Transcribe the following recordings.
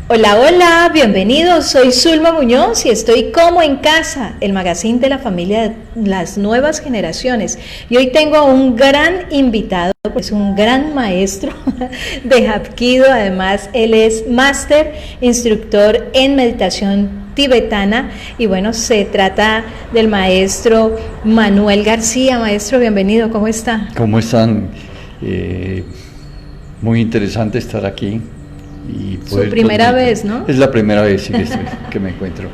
Hola, hola, bienvenidos, soy Zulma Muñoz y estoy como en casa, el magazine de la familia de las nuevas generaciones. Y hoy tengo a un gran invitado, es un gran maestro de Hapkido, además él es máster, instructor en meditación tibetana y bueno, se trata del maestro Manuel García. Maestro, bienvenido, ¿cómo está? ¿Cómo están? Muy interesante estar aquí. Y su primera vez, ¿no? Es la primera vez sí, que me encuentro.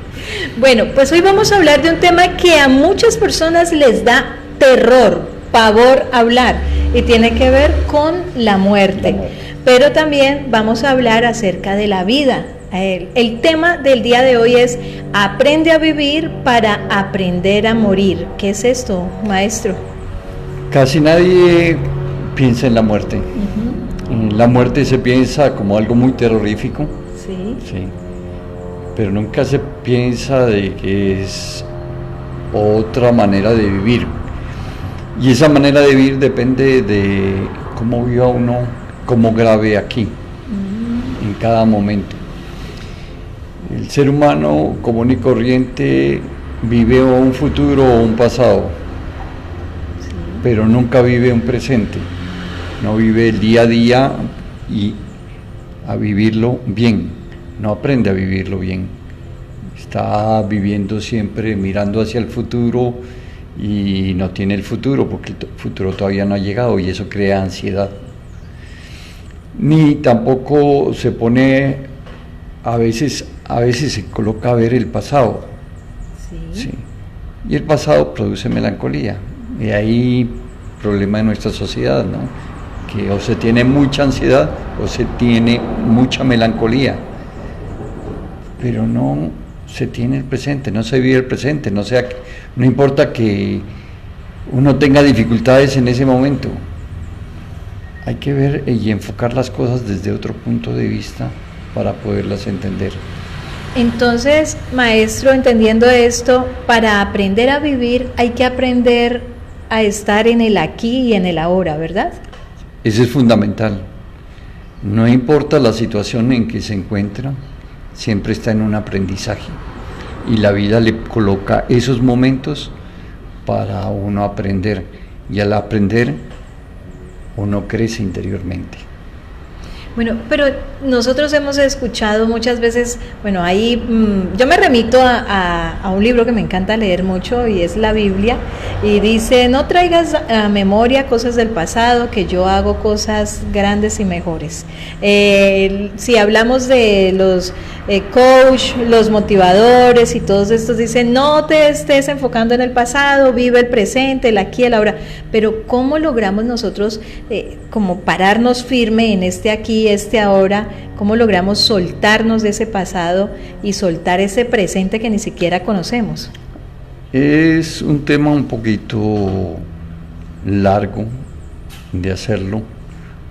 Bueno, pues hoy vamos a hablar de un tema que a muchas personas les da terror, pavor hablar, y tiene que ver con la muerte. Pero también vamos a hablar acerca de la vida. El tema del día de hoy es aprende a vivir para aprender a morir. ¿Qué es esto, maestro? Casi nadie piensa en la muerte. La muerte se piensa como algo muy terrorífico, sí, pero nunca se piensa de que es otra manera de vivir. Y esa manera de vivir depende de cómo viva uno, cómo grave aquí, en cada momento. El ser humano común y corriente vive un futuro o un pasado, pero nunca vive un presente. No vive el día a día y a vivirlo bien, no aprende a vivirlo bien. Está viviendo siempre mirando hacia el futuro y no tiene el futuro porque el futuro todavía no ha llegado y eso crea ansiedad. Ni tampoco se pone, a veces se coloca a ver el pasado. Sí. Y el pasado produce melancolía. Y ahí problema de nuestra sociedad, ¿no? Que o se tiene mucha ansiedad o se tiene mucha melancolía, pero no se tiene el presente, no se vive el presente, no importa que uno tenga dificultades en ese momento, hay que ver y enfocar las cosas desde otro punto de vista para poderlas entender. Entonces, maestro, entendiendo esto, para aprender a vivir hay que aprender a estar en el aquí y en el ahora, ¿verdad? Eso es fundamental. No importa la situación en que se encuentra, siempre está en un aprendizaje. Y la vida le coloca esos momentos para uno aprender. Y al aprender, uno crece interiormente. Bueno, pero nosotros hemos escuchado muchas veces, bueno, ahí yo me remito a un libro que me encanta leer mucho y es la Biblia, y dice, no traigas a memoria cosas del pasado, que yo hago cosas grandes y mejores. Si hablamos de los coach, los motivadores y todos estos dicen, no te estés enfocando en el pasado, vive el presente, el aquí, el ahora, pero ¿cómo logramos nosotros como pararnos firme en este aquí, este ahora? ¿Cómo logramos soltarnos de ese pasado y soltar ese presente que ni siquiera conocemos? Es un tema un poquito largo de hacerlo,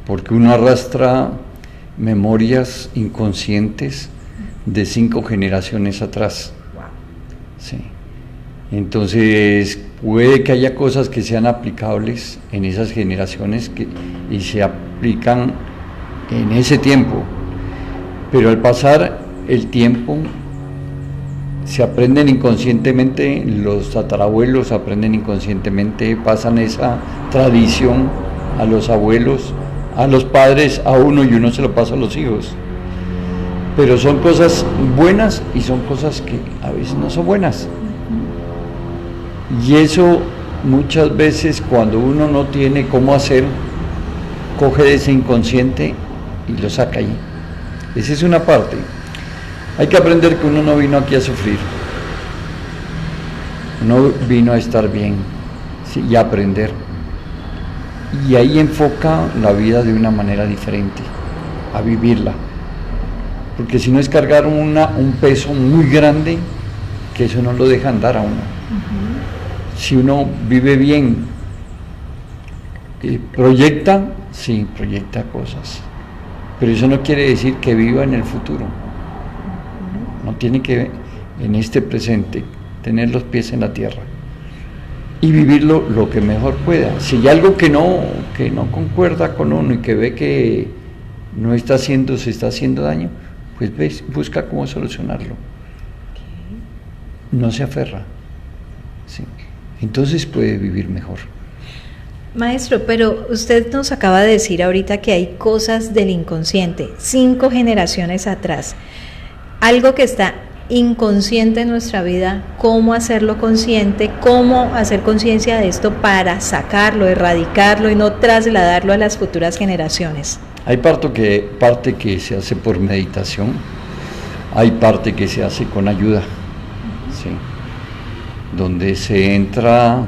porque uno arrastra memorias inconscientes de 5 generaciones atrás. Sí. Entonces puede que haya cosas que sean aplicables en esas generaciones y se aplican en ese tiempo, pero al pasar el tiempo se aprenden inconscientemente, los tatarabuelos aprenden inconscientemente, pasan esa tradición a los abuelos, a los padres, a uno, y uno se lo pasa a los hijos. Pero son cosas buenas y son cosas que a veces no son buenas. Y eso muchas veces cuando uno no tiene cómo hacer, coge de ese inconsciente y lo saca ahí. Esa es una parte. Hay que aprender que uno no vino aquí a sufrir. Uno vino a estar bien, sí, y a aprender. Y ahí enfoca la vida de una manera diferente, a vivirla. Porque si no es cargar un peso muy grande, que eso no lo deja andar a uno. Si uno vive bien, proyecta, sí, proyecta cosas. Pero eso no quiere decir que viva en el futuro. No tiene que, en este presente, tener los pies en la tierra y vivirlo lo que mejor pueda. Si hay algo que no concuerda con uno y que ve que no está haciendo, se está haciendo daño, pues busca cómo solucionarlo. No se aferra, ¿sí? Entonces puede vivir mejor. Maestro, pero usted nos acaba de decir ahorita que hay cosas del inconsciente, 5 generaciones atrás, algo que está inconsciente en nuestra vida, cómo hacerlo consciente, cómo hacer conciencia de esto para sacarlo, erradicarlo y no trasladarlo a las futuras generaciones. Hay parte que se hace por meditación, hay parte que se hace con ayuda, ¿sí? Donde se entra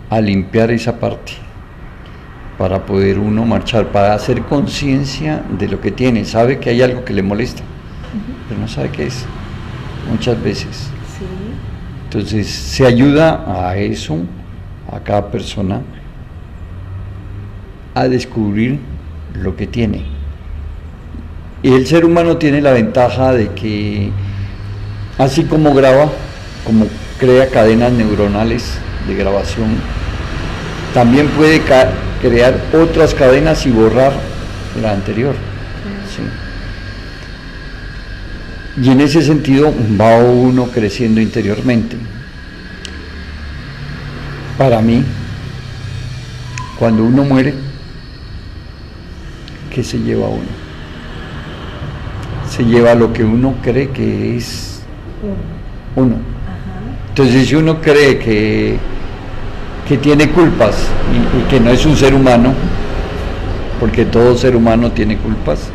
a limpiar esa parte para poder uno marchar, para hacer conciencia de lo que tiene. Sabe que hay algo que le molesta, pero no sabe qué es, muchas veces. Sí. Entonces se ayuda a eso, a cada persona, a descubrir lo que tiene. Y el ser humano tiene la ventaja de que, así como graba, como crea cadenas neuronales de grabación, también puede crear otras cadenas y borrar la anterior. ¿Sí? Y en ese sentido va uno creciendo interiormente. Para mí, cuando uno muere, ¿qué se lleva uno? Se lleva lo que uno cree que es uno. Entonces, si uno cree que tiene culpas y que no es un ser humano, porque todo ser humano tiene culpas,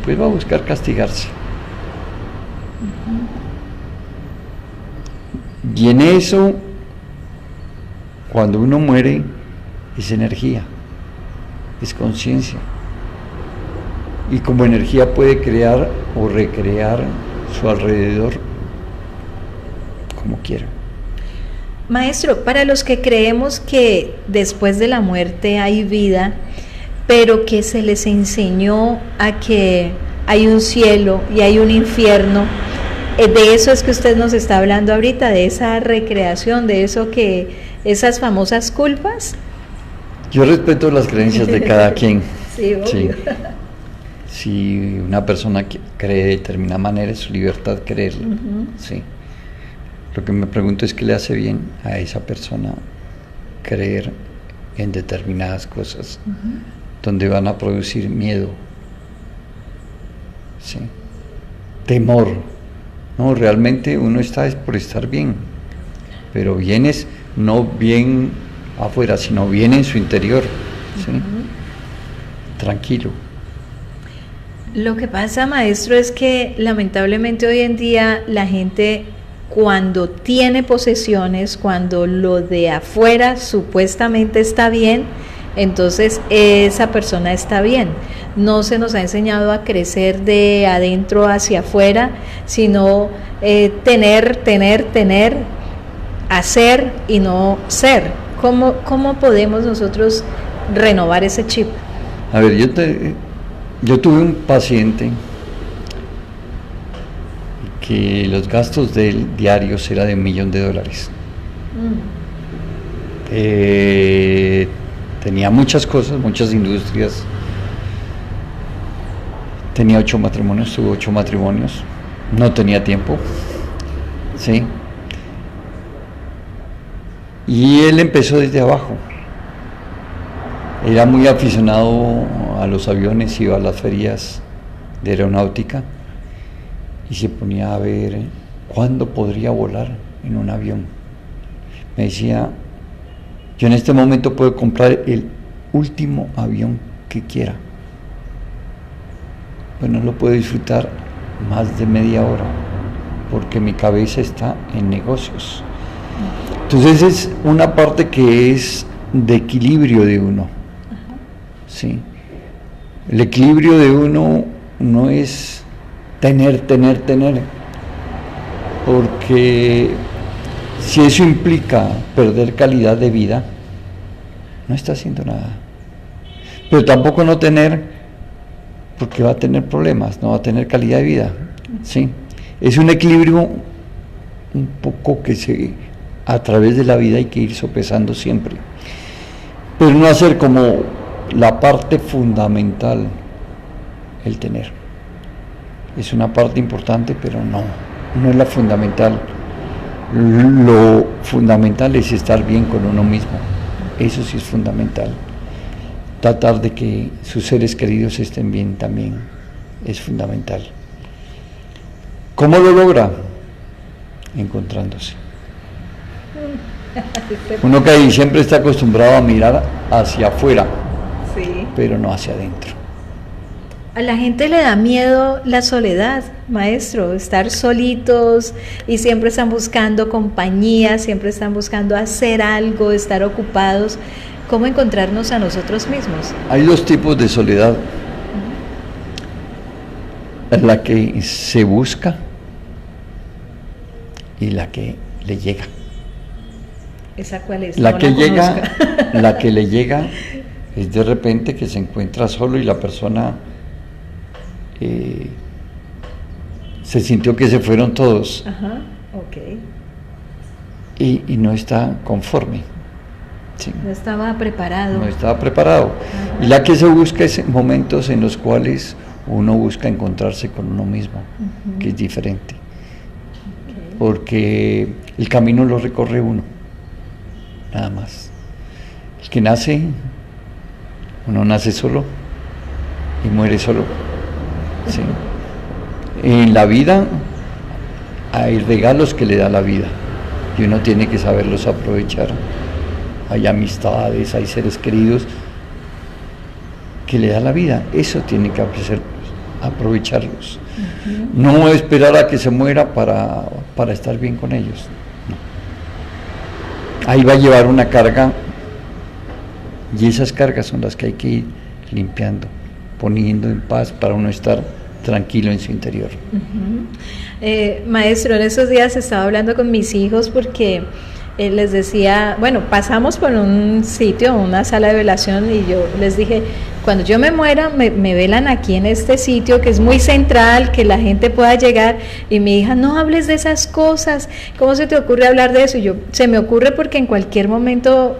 pues va a buscar castigarse. Y en eso, cuando uno muere, es energía, es conciencia. Y como energía puede crear o recrear su alrededor como quiera. Maestro, para los que creemos que después de la muerte hay vida, pero que se les enseñó a que hay un cielo y hay un infierno, de eso es que usted nos está hablando ahorita, de esa recreación, de eso esas famosas culpas. Yo respeto las creencias de cada quien. Sí, obvio. Sí. Si una persona cree de determinada manera, es su libertad creerlo. Sí. Lo que me pregunto es qué le hace bien a esa persona creer en determinadas cosas, donde van a producir miedo, ¿sí? Temor. No, realmente uno está es por estar bien, pero bien es no bien afuera, sino bien en su interior, ¿sí? Tranquilo. Lo que pasa, maestro, es que lamentablemente hoy en día la gente, cuando tiene posesiones, cuando lo de afuera supuestamente está bien, entonces esa persona está bien. No se nos ha enseñado a crecer de adentro hacia afuera, sino tener, hacer y no ser. ¿Cómo podemos nosotros renovar ese chip? A ver, yo tuve un paciente que los gastos diarios era de $1 millón. Tenía muchas cosas, muchas industrias. Tenía 8 matrimonios, tuvo 8 matrimonios. No tenía tiempo, ¿sí? Y él empezó desde abajo. Era muy aficionado a los aviones, iba a las ferias de aeronáutica y se ponía a ver cuándo podría volar en un avión. Me decía, yo en este momento puedo comprar el último avión que quiera, pues no lo puedo disfrutar más de media hora porque mi cabeza está en negocios. Entonces es una parte que es de equilibrio de uno, ¿sí? El equilibrio de uno no es tener, porque si eso implica perder calidad de vida, no está haciendo nada. Pero tampoco no tener, porque va a tener problemas, no va a tener calidad de vida, ¿sí? Es un equilibrio un poco que a través de la vida hay que ir sopesando siempre, pero no hacer como la parte fundamental el tener. es una parte importante, pero no es la fundamental. Lo fundamental es estar bien con uno mismo, eso sí es fundamental. Tratar de que sus seres queridos estén bien también es fundamental. ¿Cómo lo logra? Encontrándose. Uno que ahí siempre está acostumbrado a mirar hacia afuera, sí, pero no hacia adentro. A la gente le da miedo la soledad, maestro, estar solitos y siempre están buscando compañía, siempre están buscando hacer algo, estar ocupados. ¿Cómo encontrarnos a nosotros mismos? Hay dos tipos de soledad. La que se busca y la que le llega. ¿Esa cuál es? La no que la llega, la que le llega es de repente que se encuentra solo y la persona se sintió que se fueron todos. Ajá, okay. Y no está conforme. Sí. No estaba preparado. No estaba preparado. Ajá. Y la que se busca es momentos en los cuales uno busca encontrarse con uno mismo, que es diferente. Okay. Porque el camino lo recorre uno, nada más. El que nace, uno nace solo y muere solo. Sí. En la vida hay regalos que le da la vida y uno tiene que saberlos aprovechar. Hay amistades, hay seres queridos que le da la vida, eso tiene que aprovecharlos. No esperar a que se muera para estar bien con ellos. No. Ahí va a llevar una carga y esas cargas son las que hay que ir limpiando, poniendo en paz para uno estar tranquilo en su interior. Maestro, en esos días estaba hablando con mis hijos porque les decía, bueno, pasamos por un sitio, una sala de velación, y yo les dije, cuando yo me muera, me velan aquí en este sitio que es muy central, que la gente pueda llegar. Y mi hija, no hables de esas cosas, ¿cómo se te ocurre hablar de eso? Y yo, se me ocurre porque en cualquier momento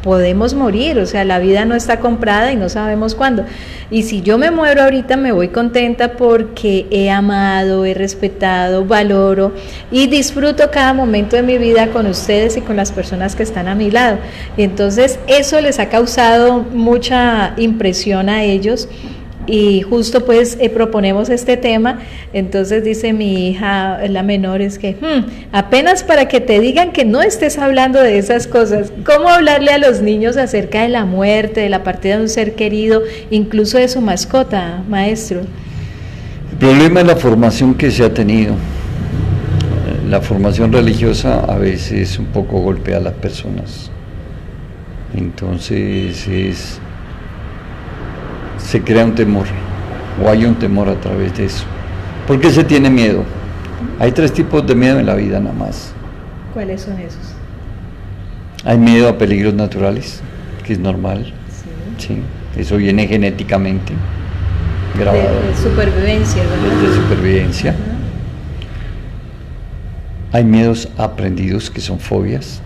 podemos morir, o sea, la vida no está comprada y no sabemos cuándo. Y si yo me muero ahorita, me voy contenta porque he amado, he respetado, valoro y disfruto cada momento de mi vida con ustedes y con las personas que están a mi lado. Y entonces eso les ha causado mucha impresión a ellos. Y justo pues proponemos este tema. Entonces dice mi hija, la menor, es que apenas para que te digan que no estés hablando de esas cosas. ¿Cómo hablarle a los niños acerca de la muerte, de la partida de un ser querido, incluso de su mascota, maestro? El problema es la formación que se ha tenido. La formación religiosa a veces un poco golpea a las personas. Entonces se crea un temor, o hay un temor a través de eso. ¿Por qué se tiene miedo? Hay 3 tipos de miedo en la vida nada más. ¿Cuáles son esos? Hay miedo a peligros naturales, que es normal. Sí. Eso viene genéticamente grabado. De supervivencia, ¿verdad? De supervivencia. Hay miedos aprendidos, que son fobias.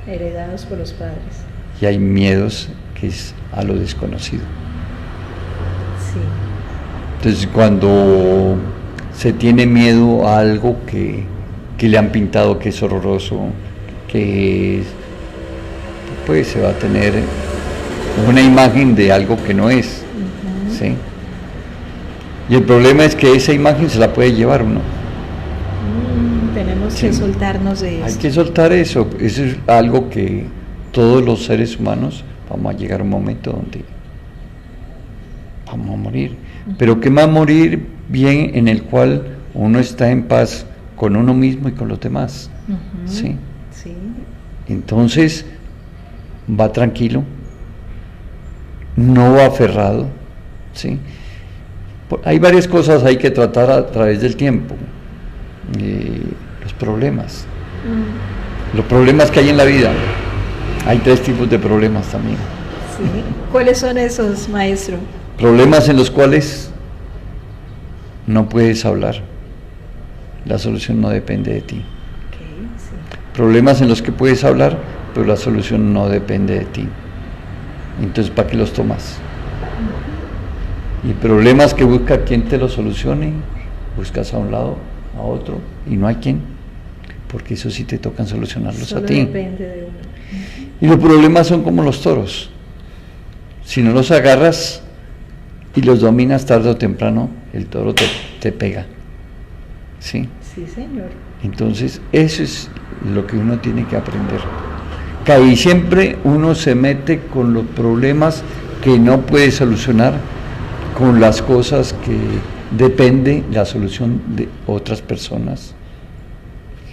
Heredados por los padres. Y hay miedos que es a lo desconocido. Sí. Entonces, cuando se tiene miedo a algo que le han pintado que es horroroso, que pues se va a tener una imagen de algo que no es. ¿Sí? Y el problema es que esa imagen se la puede llevar uno. Tenemos que soltarnos de eso. Hay que soltar eso. Eso es algo que todos los seres humanos vamos a llegar a un momento donde vamos a morir. Pero ¿qué más morir bien en el cual uno está en paz con uno mismo y con los demás? ¿Sí? Sí. Entonces va tranquilo, no va aferrado. ¿Sí? Hay varias cosas hay que tratar a través del tiempo. Los problemas. Los problemas que hay en la vida. Hay 3 tipos de problemas también. Sí. ¿Cuáles son esos, maestro? Problemas en los cuales no puedes hablar. La solución no depende de ti. Sí. Problemas en los que puedes hablar, pero la solución no depende de ti. Entonces, ¿para qué los tomas? Y problemas que busca quien te los solucione, buscas a un lado, a otro, y no hay quien, porque eso sí te tocan solucionarlos Solo a ti. depende de uno. Y los problemas son como los toros. Si no los agarras y los dominas tarde o temprano, el toro te pega. ¿Sí? Sí, señor. Entonces, eso es lo que uno tiene que aprender. Que ahí siempre uno se mete con los problemas que no puede solucionar, con las cosas que depende la solución de otras personas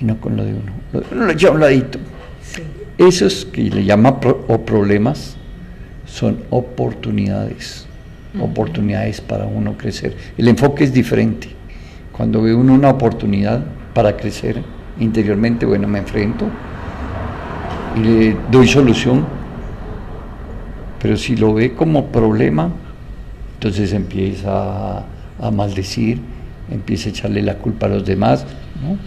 y no con lo de uno. Uno le echa a un ladito. Sí. Esos que le llama problemas son oportunidades, oportunidades para uno crecer. El enfoque es diferente. Cuando ve uno una oportunidad para crecer interiormente, bueno, me enfrento y le doy solución, pero si lo ve como problema, entonces empieza a maldecir, empieza a echarle la culpa a los demás, ¿no?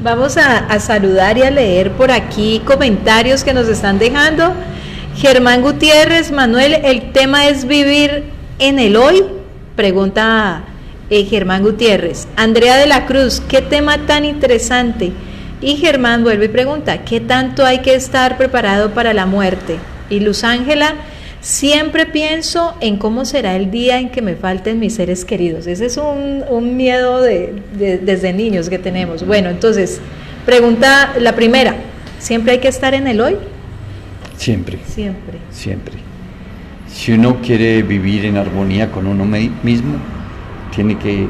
Vamos a saludar y a leer por aquí comentarios que nos están dejando. Germán Gutiérrez, Manuel, ¿el tema es vivir en el hoy? Pregunta Germán Gutiérrez. Andrea de la Cruz, qué tema tan interesante. Y Germán vuelve y pregunta, ¿qué tanto hay que estar preparado para la muerte? Y Luz Ángela, siempre pienso en cómo será el día en que me falten mis seres queridos. Ese es un miedo desde niños que tenemos. Bueno, entonces, pregunta la primera, ¿siempre hay que estar en el hoy? Siempre. Siempre. Siempre. Si uno quiere vivir en armonía con uno mismo, tiene que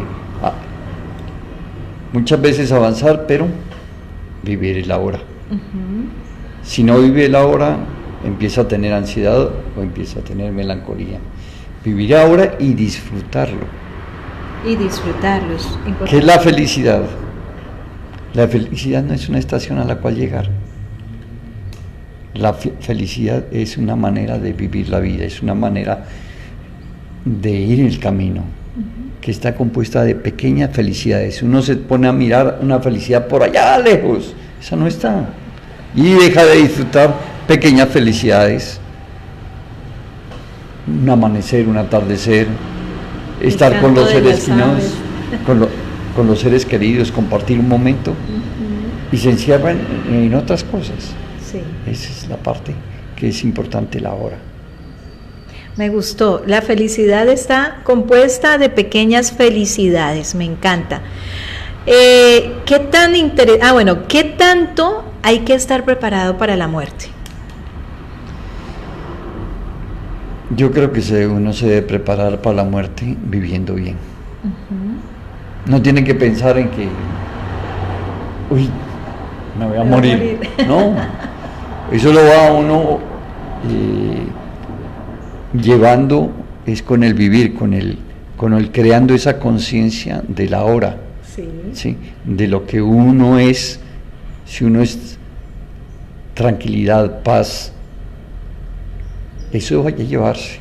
muchas veces avanzar, pero vivir el ahora. Si no vive el ahora, empieza a tener ansiedad o empieza a tener melancolía. Vivir ahora y disfrutarlo. Y disfrutarlo es importante. ¿Qué es la felicidad? La felicidad no es una estación a la cual llegar. La felicidad es una manera de vivir la vida, es una manera de ir en el camino, que está compuesta de pequeñas felicidades. Uno se pone a mirar una felicidad por allá lejos, esa no está. Y deja de disfrutar pequeñas felicidades. Un amanecer, un atardecer, estar con los seres queridos, con los seres queridos, compartir un momento, y se encierran en otras cosas. Sí. Esa es la parte que es importante la hora. Me gustó. La felicidad está compuesta de pequeñas felicidades. Me encanta. ¿Qué tanto hay que estar preparado para la muerte? Yo creo que uno se debe preparar para la muerte viviendo bien. No tiene que pensar en que, uy, me voy a morir. No, eso lo va a uno llevando, es con el vivir, con el creando esa conciencia de la hora, ¿sí? De lo que uno es. Si uno es tranquilidad, paz, eso va a llevarse.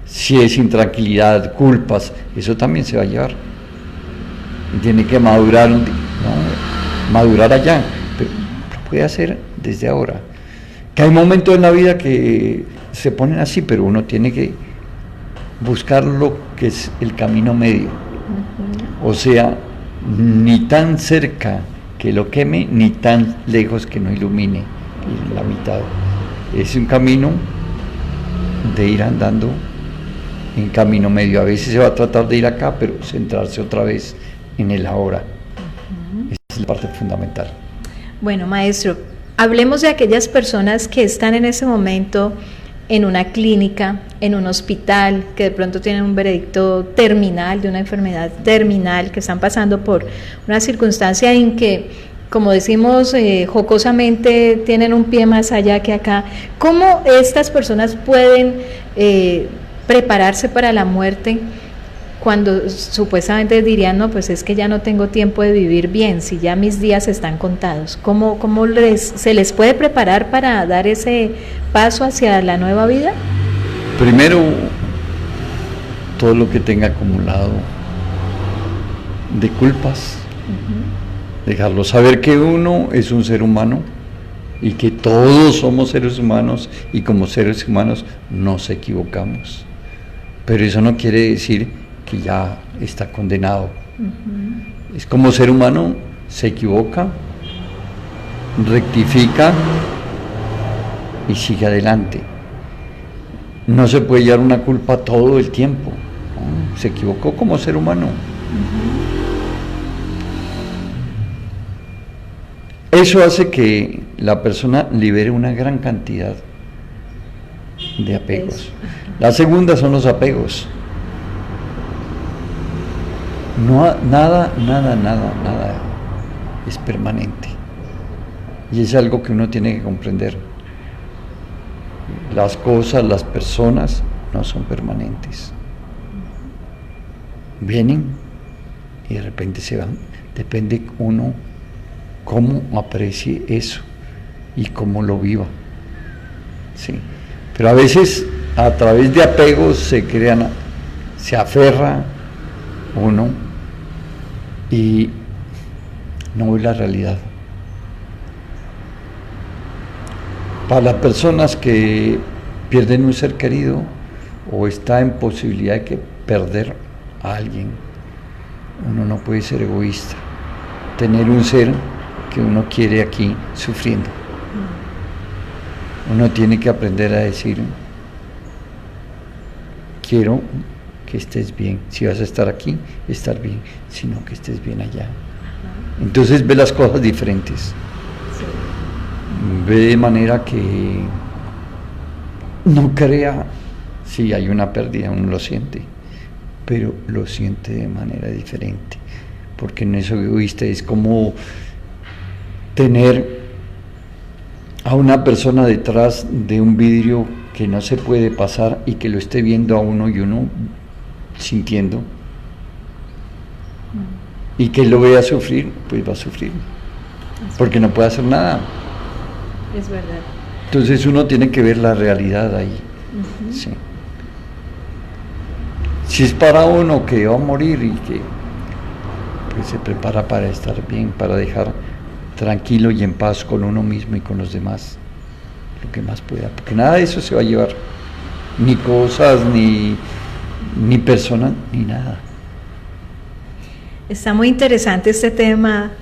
Si es intranquilidad, culpas, eso también se va a llevar. Y tiene que madurar, madurar allá, pero lo puede hacer desde ahora. Que hay momentos en la vida que se ponen así, pero uno tiene que buscar lo que es el camino medio. O sea, ni tan cerca que lo queme, ni tan lejos que no ilumine, en la mitad. Es un camino de ir andando en camino medio. A veces se va a tratar de ir acá, pero centrarse otra vez en el ahora. Esa es la parte fundamental. Bueno, maestro, hablemos de aquellas personas que están en ese momento en una clínica, en un hospital, que de pronto tienen un veredicto terminal, de una enfermedad terminal, que están pasando por una circunstancia en que, como decimos jocosamente, tienen un pie más allá que acá. ¿Cómo estas personas pueden prepararse para la muerte cuando supuestamente dirían, no, pues es que ya no tengo tiempo de vivir bien, si ya mis días están contados? ¿Cómo se les puede preparar para dar ese paso hacia la nueva vida? Primero, todo lo que tenga acumulado de culpas, dejarlo, saber que uno es un ser humano y que todos somos seres humanos y como seres humanos nos equivocamos. Pero eso no quiere decir que ya está condenado. Es como ser humano, se equivoca, rectifica y sigue adelante. No se puede llevar una culpa todo el tiempo, ¿no? Se equivocó como ser humano. Eso hace que la persona libere una gran cantidad de apegos. La segunda son los apegos. No, nada es permanente. Y es algo que uno tiene que comprender. Las cosas, las personas no son permanentes. Vienen y de repente se van. Depende uno cómo aprecie eso y cómo lo viva. Sí. Pero a veces a través de apegos se aferra uno y no ve la realidad. Para las personas que pierden un ser querido o está en posibilidad de perder a alguien, uno no puede ser egoísta, tener un ser que uno quiere aquí sufriendo. Uno tiene que aprender a decir, quiero que estés bien, si vas a estar aquí, estar bien, sino que estés bien allá. Entonces ve las cosas diferentes. Ve de manera que no crea, si hay una pérdida, uno lo siente, pero lo siente de manera diferente, porque no es egoísta, es como tener a una persona detrás de un vidrio que no se puede pasar y que lo esté viendo a uno y uno sintiendo, y que lo vea sufrir, pues va a sufrir, porque no puede hacer nada. Es verdad. Entonces uno tiene que ver la realidad ahí. Sí. Si es para uno que va a morir y que pues se prepara para estar bien, para dejar tranquilo y en paz con uno mismo y con los demás, lo que más pueda, porque nada de eso se va a llevar, ni cosas, ni personas, ni nada. Está muy interesante este tema,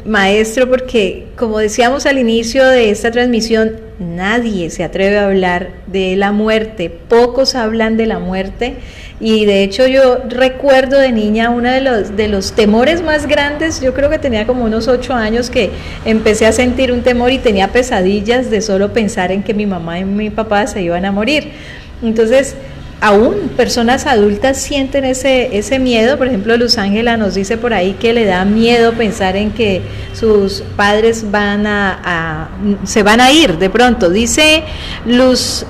maestro, porque como decíamos al inicio de esta transmisión, nadie se atreve a hablar de la muerte, pocos hablan de la muerte, y de hecho yo recuerdo de niña uno de los temores más grandes. Yo creo que tenía como unos 8 años que empecé a sentir un temor y tenía pesadillas de solo pensar en que mi mamá y mi papá se iban a morir. Entonces, aún personas adultas sienten ese miedo. Por ejemplo, Luz Ángela nos dice por ahí que le da miedo pensar en que sus padres se van a ir de pronto. Dice Luz,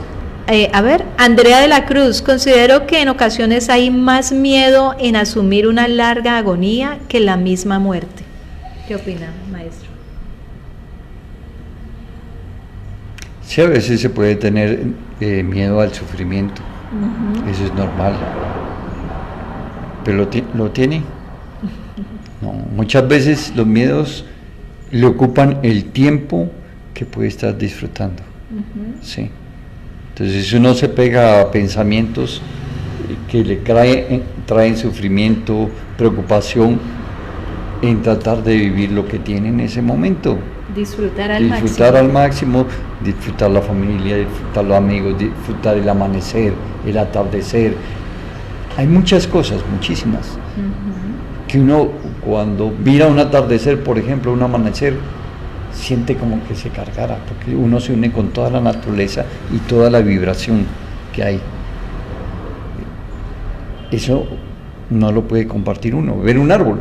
Andrea de la Cruz, considero que en ocasiones hay más miedo en asumir una larga agonía que la misma muerte. ¿Qué opina, maestro? Sí, a veces se puede tener miedo al sufrimiento. Eso es normal, pero lo tiene. No, muchas veces los miedos le ocupan el tiempo que puede estar disfrutando. Sí. Entonces uno se pega a pensamientos que le traen sufrimiento, preocupación, en tratar de vivir lo que tiene en ese momento. Disfrutar al máximo, disfrutar la familia, disfrutar los amigos, disfrutar el amanecer, el atardecer. Hay muchas cosas, muchísimas, que uno cuando mira un atardecer, por ejemplo, un amanecer, siente como que se cargara, porque uno se une con toda la naturaleza y toda la vibración que hay. Eso no lo puede compartir uno. Ver un árbol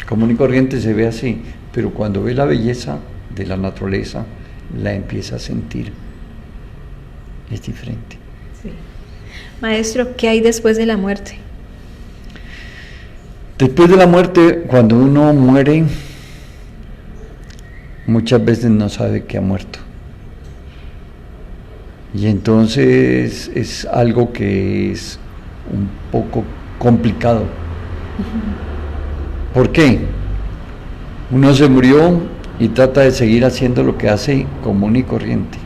común y corriente se ve así, pero cuando ve la belleza de la naturaleza, la empieza a sentir. Es diferente. Sí. Maestro, ¿qué hay después de la muerte? Después de la muerte, cuando uno muere, muchas veces no sabe que ha muerto. Y entonces es algo que es un poco complicado. ¿Por qué? Uno se murió y trata de seguir haciendo lo que hace común y corriente.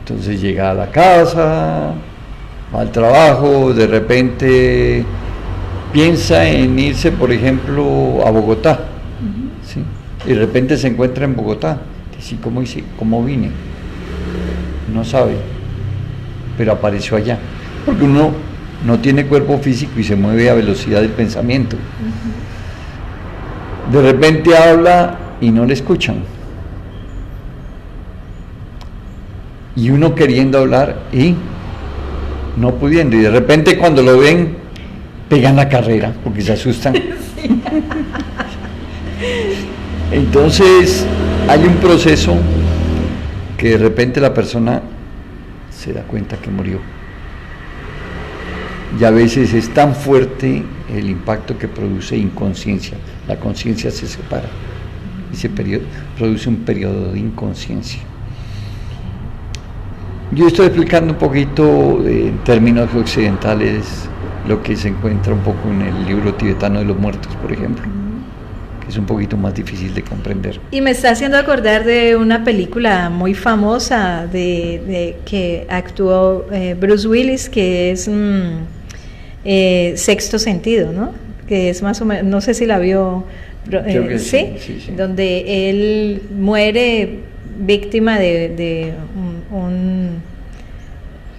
Entonces llega a la casa, va al trabajo, de repente piensa en irse, por ejemplo, a Bogotá, ¿sí? Y de repente se encuentra en Bogotá. Dice, ¿cómo vine? No sabe, pero apareció allá, porque uno no tiene cuerpo físico y se mueve a velocidad del pensamiento. De repente habla y no le escuchan, y uno queriendo hablar y no pudiendo, y de repente cuando lo ven pegan la carrera porque se asustan. Sí. Entonces hay un proceso que de repente la persona se da cuenta que murió, y a veces es tan fuerte el impacto que produce inconsciencia, la conciencia se separa, ese periodo produce un periodo de inconsciencia. Yo estoy explicando un poquito en términos occidentales lo que se encuentra un poco en el libro tibetano de los muertos, por ejemplo, que es un poquito más difícil de comprender. Y me está haciendo acordar de una película muy famosa de que actuó Bruce Willis, que es Sexto Sentido, ¿no? Que es más o menos, no sé si la vio, ¿sí? Sí. Donde él muere víctima de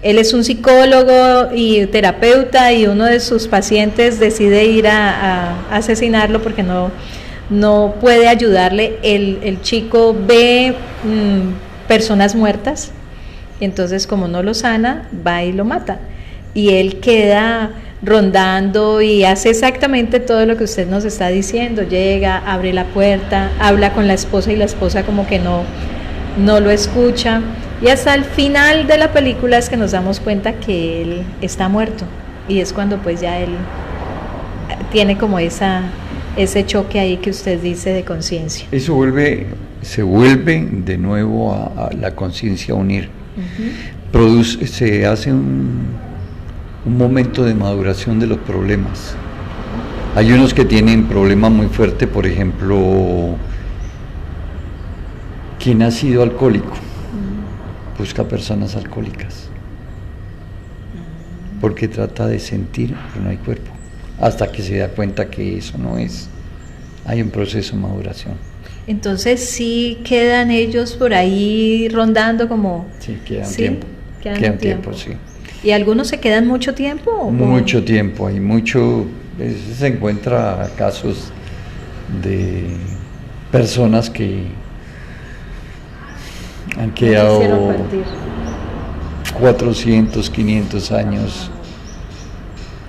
él es un psicólogo y terapeuta, y uno de sus pacientes decide ir a asesinarlo porque no puede ayudarle. El chico ve personas muertas, y entonces como no lo sana, va y lo mata, y él queda rondando y hace exactamente todo lo que usted nos está diciendo. Llega, abre la puerta, habla con la esposa, y la esposa como que no lo escucha, y hasta el final de la película es que nos damos cuenta que él está muerto, y es cuando pues ya él tiene como ese choque ahí que usted dice de conciencia. Eso se vuelve de nuevo a la conciencia unir. Se hace un momento de maduración de los problemas. Hay unos que tienen problemas muy fuertes, por ejemplo, quien ha sido alcohólico busca personas alcohólicas porque trata de sentir, pero no hay cuerpo, hasta que se da cuenta que eso no es. Hay un proceso de maduración. Entonces sí quedan ellos por ahí rondando como... Sí, quedan tiempo, sí. ¿Y algunos se quedan mucho tiempo? Mucho tiempo, hay mucho... Se encuentra casos de personas que han quedado 400, 500 años,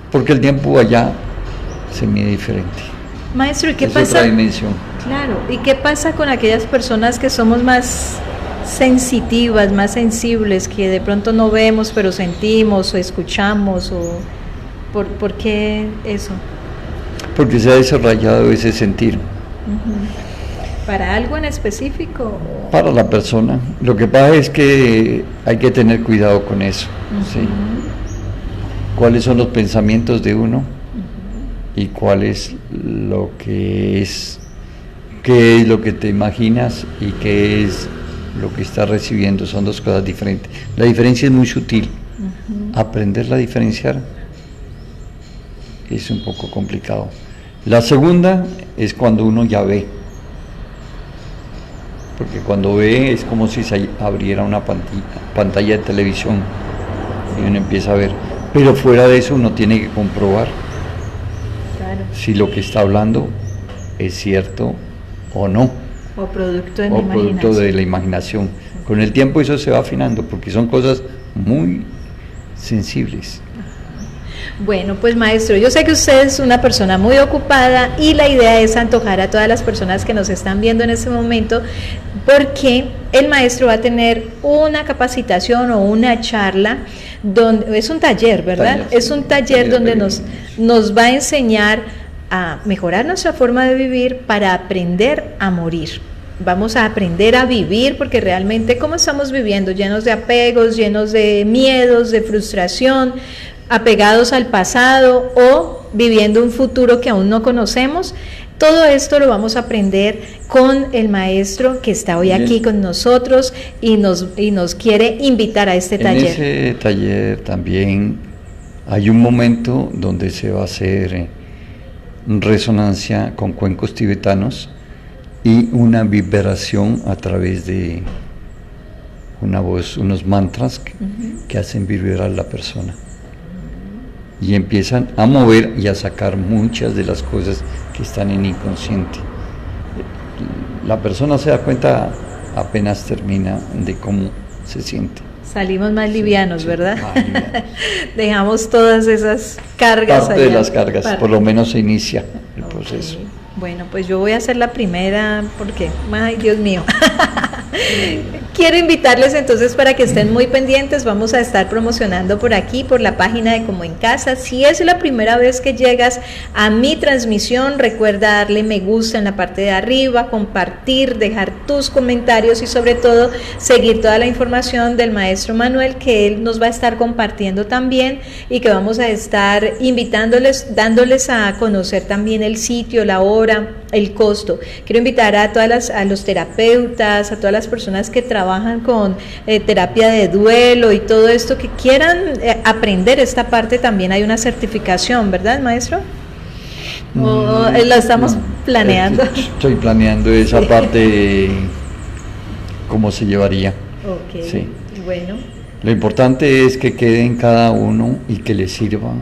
porque el tiempo allá se mide diferente. Maestro, ¿y qué pasa? Es otra dimensión. Claro, ¿y qué pasa con aquellas personas que somos más sensitivas, más sensibles, que de pronto no vemos pero sentimos o escuchamos? O ¿por qué eso? Porque se ha desarrollado ese sentir. ¿Para algo en específico? Para la persona. Lo que pasa es que hay que tener cuidado con eso. ¿Sí? ¿Cuáles son los pensamientos de uno? Y cuál es lo que es, qué es lo que te imaginas y qué es lo que estás recibiendo. Son dos cosas diferentes. La diferencia es muy sutil. Aprenderla a diferenciar es un poco complicado. La segunda es cuando uno ya ve, porque cuando ve es como si se abriera una pantalla de televisión y uno empieza a ver, pero fuera de eso uno tiene que comprobar si lo que está hablando es cierto o no, o producto de la imaginación. Con el tiempo eso se va afinando porque son cosas muy sensibles. Bueno, pues maestro, yo sé que usted es una persona muy ocupada y la idea es antojar a todas las personas que nos están viendo en este momento, porque el maestro va a tener una capacitación o una charla, donde es un taller, ¿verdad? Es un taller donde nos va a enseñar a mejorar nuestra forma de vivir para aprender a morir. Vamos a aprender a vivir, porque realmente cómo estamos viviendo, llenos de apegos, llenos de miedos, de frustración, apegados al pasado o viviendo un futuro que aún no conocemos. Todo esto lo vamos a aprender con el maestro que está hoy aquí con nosotros y nos quiere invitar a este taller. En ese taller también hay un momento donde se va a hacer resonancia con cuencos tibetanos y una vibración a través de una voz, unos mantras que hacen vibrar a la persona. Y empiezan a mover y a sacar muchas de las cosas que están en inconsciente. La persona se da cuenta apenas termina de cómo se siente. Salimos más livianos, ¿verdad? Más livianos. Dejamos todas esas cargas. Parte de las cargas, por lo menos se inicia el proceso. Bueno, pues yo voy a hacer la primera porque, ay Dios mío. Quiero invitarles entonces para que estén muy pendientes. Vamos a estar promocionando por aquí, por la página de Como en Casa. Si es la primera vez que llegas a mi transmisión, recuerda darle me gusta en la parte de arriba, compartir, dejar tus comentarios y sobre todo seguir toda la información del maestro Manuel, que él nos va a estar compartiendo también y que vamos a estar invitándoles, dándoles a conocer también el sitio, la hora, el costo. Quiero invitar a los terapeutas, a todas las personas que trabajan con terapia de duelo y todo esto, que quieran aprender esta parte. También hay una certificación, ¿verdad, maestro? ¿O lo estamos planeando? Estoy planeando esa parte, cómo se llevaría. Ok, sí. Bueno. Lo importante es que quede en cada uno y que le sirva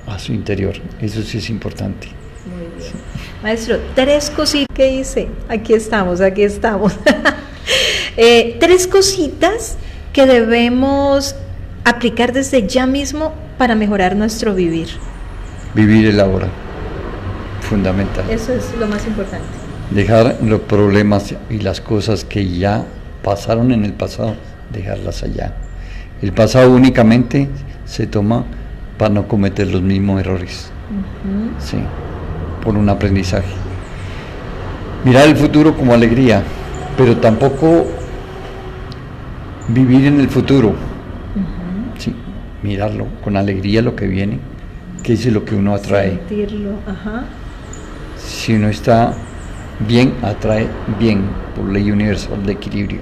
a su interior. Eso sí es importante. Muy bien. Sí. Maestro, 3 cositas que hice. Aquí estamos. 3 cositas que debemos aplicar desde ya mismo para mejorar nuestro vivir. Vivir el ahora, fundamental. Eso es lo más importante. Dejar los problemas y las cosas que ya pasaron en el pasado, dejarlas allá. El pasado únicamente se toma para no cometer los mismos errores. Sí, por un aprendizaje. Mirar el futuro como alegría, pero tampoco vivir en el futuro. Sí, mirarlo con alegría lo que viene, que es lo que uno atrae. Sentirlo, Si uno está bien, atrae bien, por ley universal de equilibrio.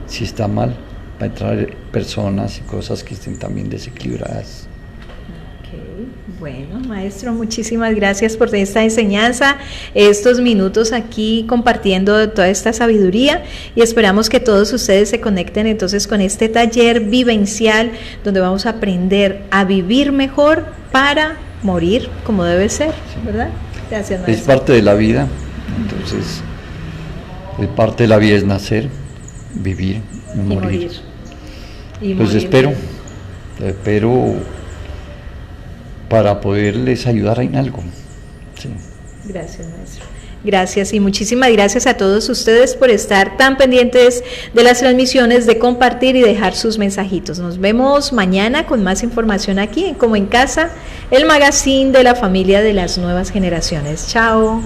Si está mal, va a traer personas y cosas que estén también desequilibradas. Bueno, maestro, muchísimas gracias por esta enseñanza, estos minutos aquí compartiendo toda esta sabiduría, y esperamos que todos ustedes se conecten entonces con este taller vivencial donde vamos a aprender a vivir mejor para morir como debe ser, ¿verdad? Gracias, maestro. Es parte de la vida, entonces, parte de la vida es nacer, vivir y morir. Los espero para poderles ayudar en algo. Sí. Gracias, maestro. Gracias y muchísimas gracias a todos ustedes por estar tan pendientes de las transmisiones, de compartir y dejar sus mensajitos. Nos vemos mañana con más información aquí en Como en Casa, el magazine de la familia de las nuevas generaciones. Chao.